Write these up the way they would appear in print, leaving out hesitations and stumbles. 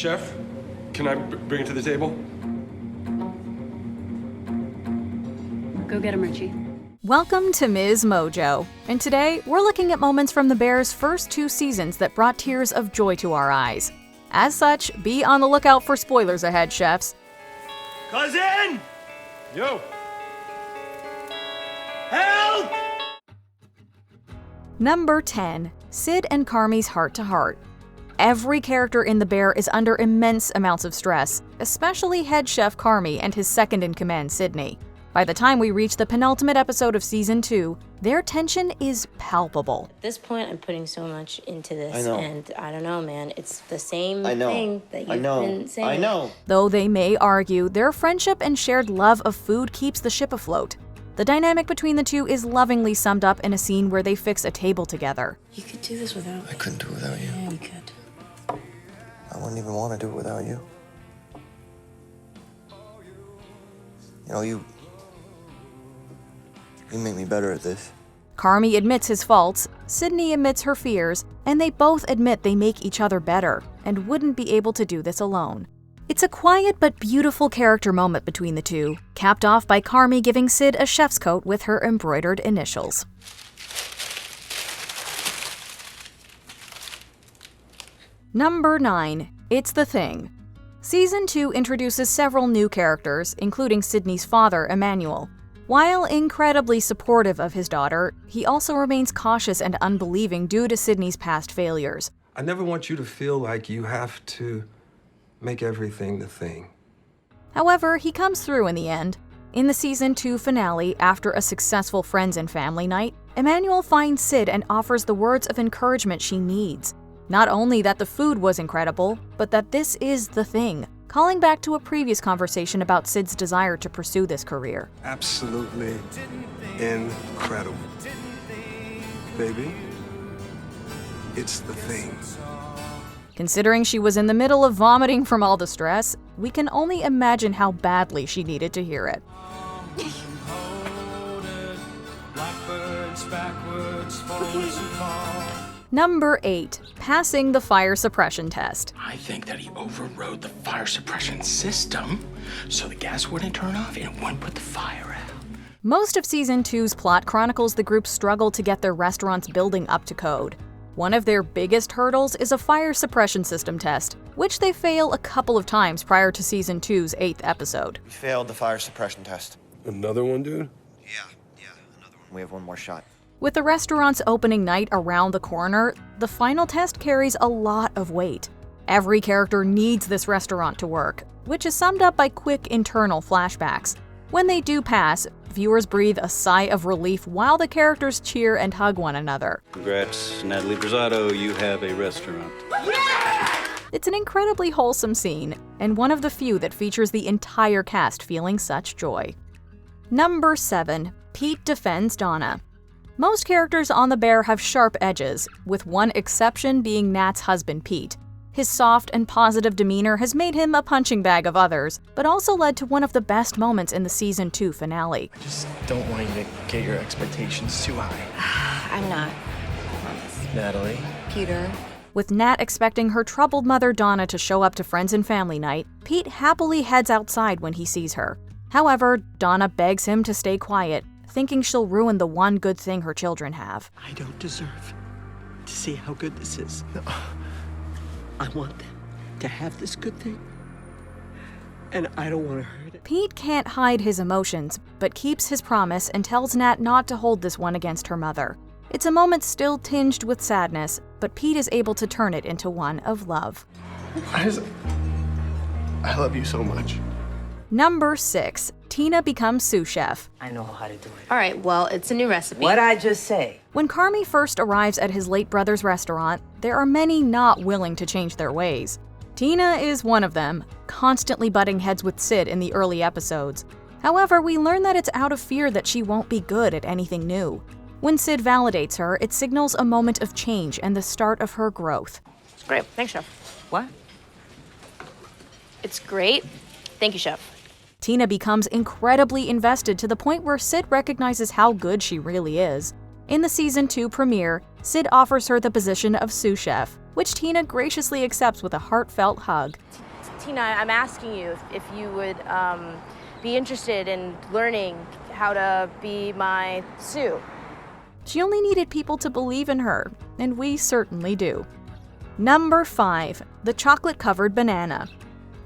Chef, can I bring it to the table? Go get him, Richie. Welcome to MsMojo, and today we're looking at moments from the Bear's first 2 seasons that brought tears of joy to our eyes. As such, be on the lookout for spoilers ahead, chefs. Cousin! Yo! Help! Number 10. Sid and Carmi's heart-to-heart. Every character in The Bear is under immense amounts of stress, especially head chef Carmi and his second-in-command, Sydney. By the time we reach the penultimate episode of Season 2, their tension is palpable. At this point, I'm putting so much into this, I know. and I don't know, man. It's the same I know. thing that you've been saying. I know. Though they may argue, their friendship and shared love of food keeps the ship afloat. The dynamic between the two is lovingly summed up in a scene where they fix a table together. You could do this without me. I couldn't do it without you. Yeah, you could. I wouldn't even want to do it without you. You know, you make me better at this. Carmi admits his faults, Sydney admits her fears, and they both admit they make each other better and wouldn't be able to do this alone. It's a quiet but beautiful character moment between the two, capped off by Carmi giving Sid a chef's coat with her embroidered initials. Number 9. It's the Thing. Season 2 introduces several new characters, including Sydney's father, Emmanuel. While incredibly supportive of his daughter, he also remains cautious and unbelieving due to Sydney's past failures. I never want you to feel like you have to make everything the thing. However, he comes through in the end. In the Season 2 finale, after a successful friends and family night, Emmanuel finds Sid and offers the words of encouragement she needs. Not only that the food was incredible, but that this is the thing, calling back to a previous conversation about Sid's desire to pursue this career. Absolutely incredible. Baby, it's the thing. Considering she was in the middle of vomiting from all the stress, we can only imagine how badly she needed to hear it. Number 8. Passing the fire suppression test. I think that he overrode the fire suppression system so the gas wouldn't turn off and it wouldn't put the fire out. Most of Season 2's plot chronicles the group's struggle to get their restaurant's building up to code. One of their biggest hurdles is a fire suppression system test, which they fail a couple of times prior to Season 2's 8th episode. We failed the fire suppression test. Another one, dude? Yeah, another one. We have one more shot. With the restaurant's opening night around the corner, the final test carries a lot of weight. Every character needs this restaurant to work, which is summed up by quick internal flashbacks. When they do pass, viewers breathe a sigh of relief while the characters cheer and hug one another. Congrats, Natalie Brasato, you have a restaurant. It's an incredibly wholesome scene, and one of the few that features the entire cast feeling such joy. Number 7. Pete defends Donna. Most characters on The Bear have sharp edges, with one exception being Nat's husband, Pete. His soft and positive demeanor has made him a punching bag of others, but also led to one of the best moments in the Season 2 finale. I just don't want you to get your expectations too high. I'm not. Natalie. Peter. With Nat expecting her troubled mother Donna to show up to friends and family night, Pete happily heads outside when he sees her. However, Donna begs him to stay quiet, thinking she'll ruin the one good thing her children have. I don't deserve to see how good this is. No. I want them to have this good thing, and I don't want to hurt it. Pete can't hide his emotions, but keeps his promise and tells Nat not to hold this one against her mother. It's a moment still tinged with sadness, but Pete is able to turn it into one of love. I love you so much. Number 6. Tina becomes sous-chef. I know how to do it. All right, well, it's a new recipe. What'd I just say? When Carmi first arrives at his late brother's restaurant, there are many not willing to change their ways. Tina is one of them, constantly butting heads with Sid in the early episodes. However, we learn that it's out of fear that she won't be good at anything new. When Sid validates her, it signals a moment of change and the start of her growth. It's great. Thanks, Chef. What? It's great. Thank you, Chef. Tina becomes incredibly invested to the point where Sid recognizes how good she really is. In the Season 2 premiere, Sid offers her the position of sous chef. which Tina graciously accepts with a heartfelt hug. Tina, I'm asking you if you would be interested in learning how to be my sous. She only needed people to believe in her, and we certainly do. Number 5, the chocolate-covered banana.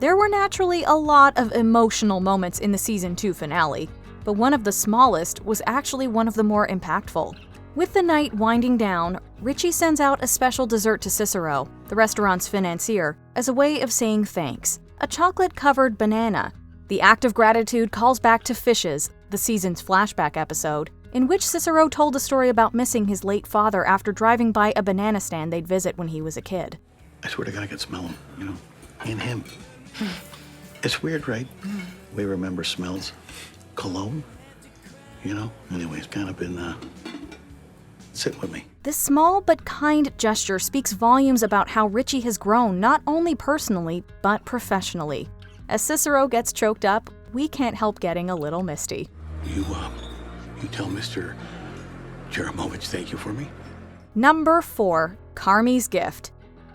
There were naturally a lot of emotional moments in the season 2 finale, but one of the smallest was actually one of the more impactful. With the night winding down, Richie sends out a special dessert to Cicero, the restaurant's financier, as a way of saying thanks. A chocolate-covered banana. The act of gratitude calls back to Fishes, the season's flashback episode, in which Cicero told a story about missing his late father after driving by a banana stand they'd visit when he was a kid. I swear to God, I could smell him, you know, me and him. It's weird, right? We remember smells. Cologne, you know? Anyway, it's kind of been sitting with me. This small but kind gesture speaks volumes about how Richie has grown not only personally, but professionally. As Cicero gets choked up, we can't help getting a little misty. You tell Mr. Jaramovich thank you for me? Number 4, Caris Gift.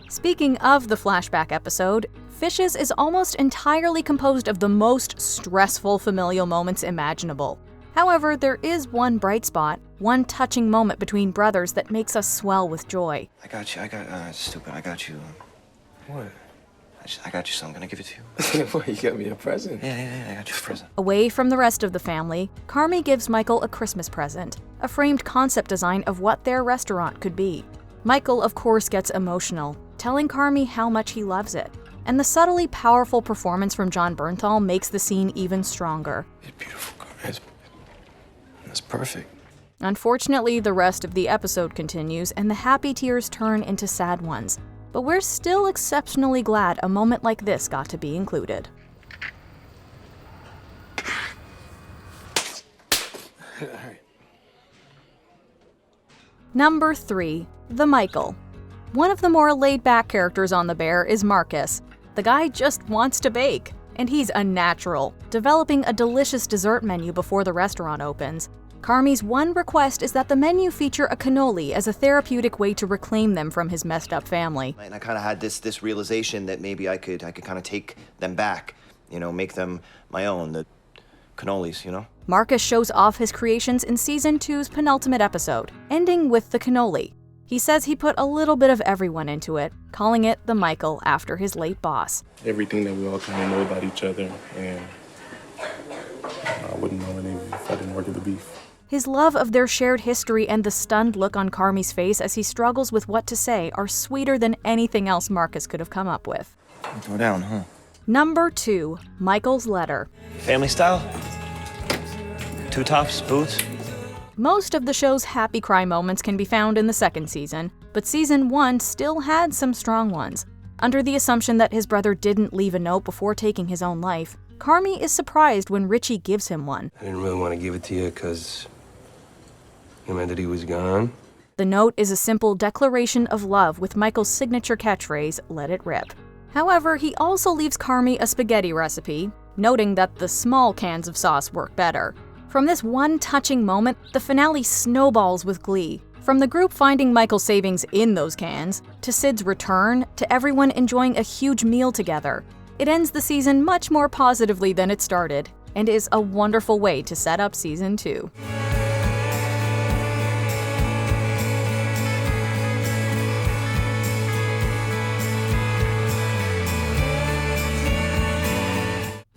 Speaking of the flashback episode, Fishes is almost entirely composed of the most stressful familial moments imaginable. However, there is one bright spot, one touching moment between brothers that makes us swell with joy. I got you. Stupid. I got you. What? I got you something. Can I give it to you? What, you got me a present? Yeah, I got you a present. Away from the rest of the family, Carmi gives Michael a Christmas present, a framed concept design of what their restaurant could be. Michael, of course, gets emotional, telling Carmi how much he loves it. And the subtly powerful performance from John Bernthal makes the scene even stronger. It's beautiful, Carmi. It's perfect. Unfortunately, the rest of the episode continues, and the happy tears turn into sad ones. But we're still exceptionally glad a moment like this got to be included. Number 3, the Michael. One of the more laid-back characters on The Bear is Marcus. The guy just wants to bake, and he's a natural, developing a delicious dessert menu before the restaurant opens. Carmi's one request is that the menu feature a cannoli as a therapeutic way to reclaim them from his messed-up family. And I kind of had this realization that maybe I could kind of take them back, you know, make them my own, the cannolis, you know? Marcus shows off his creations in Season 2's penultimate episode, ending with the cannoli. He says he put a little bit of everyone into it, calling it the Michael after his late boss. Everything that we all kind of know about each other, and I wouldn't know any of it if I didn't work at the beef. His love of their shared history and the stunned look on Carmi's face as he struggles with what to say are sweeter than anything else Marcus could have come up with. Throw down, huh? Number 2, Michael's letter. Family style? 2 tops, boots? Most of the show's happy cry moments can be found in the second season, but Season 1 still had some strong ones. Under the assumption that his brother didn't leave a note before taking his own life, Carmi is surprised when Richie gives him one. I didn't really want to give it to you because it meant that he was gone. The note is a simple declaration of love with Michael's signature catchphrase, "Let it rip." However, he also leaves Carmi a spaghetti recipe, noting that the small cans of sauce work better. From this one touching moment, the finale snowballs with glee. From the group finding Michael's savings in those cans, to Sid's return, to everyone enjoying a huge meal together. It ends the season much more positively than it started, and is a wonderful way to set up Season 2.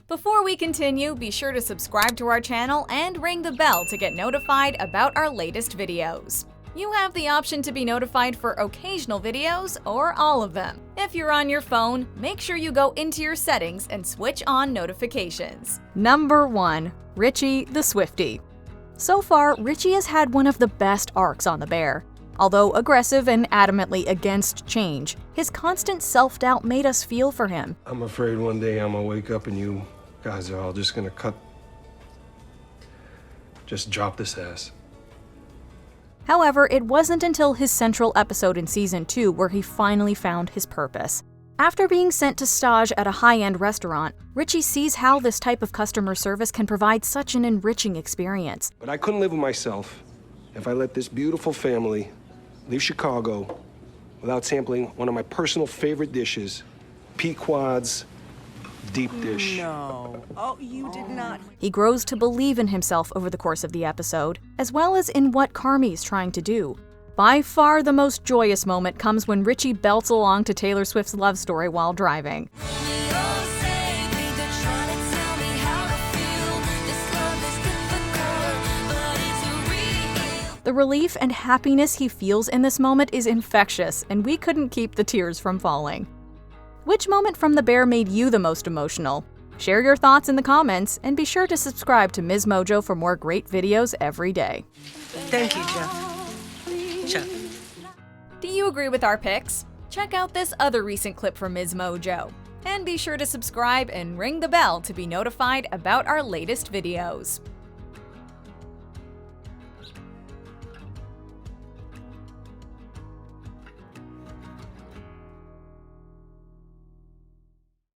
Before we continue, be sure to subscribe to our channel and ring the bell to get notified about our latest videos. You have the option to be notified for occasional videos or all of them. If you're on your phone, make sure you go into your settings and switch on notifications. Number 1, Richie the Swifty. So far, Richie has had one of the best arcs on The Bear. Although aggressive and adamantly against change, his constant self-doubt made us feel for him. I'm afraid one day I'm gonna wake up and you guys are all just gonna just drop this ass. However, it wasn't until his central episode in Season 2 where he finally found his purpose. After being sent to stage at a high-end restaurant, Richie sees how this type of customer service can provide such an enriching experience. But I couldn't live with myself if I let this beautiful family leave Chicago without sampling one of my personal favorite dishes, Pequod's deep dish. No. Oh, you did not. He grows to believe in himself over the course of the episode, as well as in what Carmi's trying to do. By far the most joyous moment comes when Richie belts along to Taylor Swift's love story while driving. The relief and happiness he feels in this moment is infectious, and we couldn't keep the tears from falling. Which moment from The Bear made you the most emotional? Share your thoughts in the comments, and be sure to subscribe to MsMojo for more great videos every day. Thank you, Jeff. Jeff. Do you agree with our picks? Check out this other recent clip from MsMojo. And be sure to subscribe and ring the bell to be notified about our latest videos.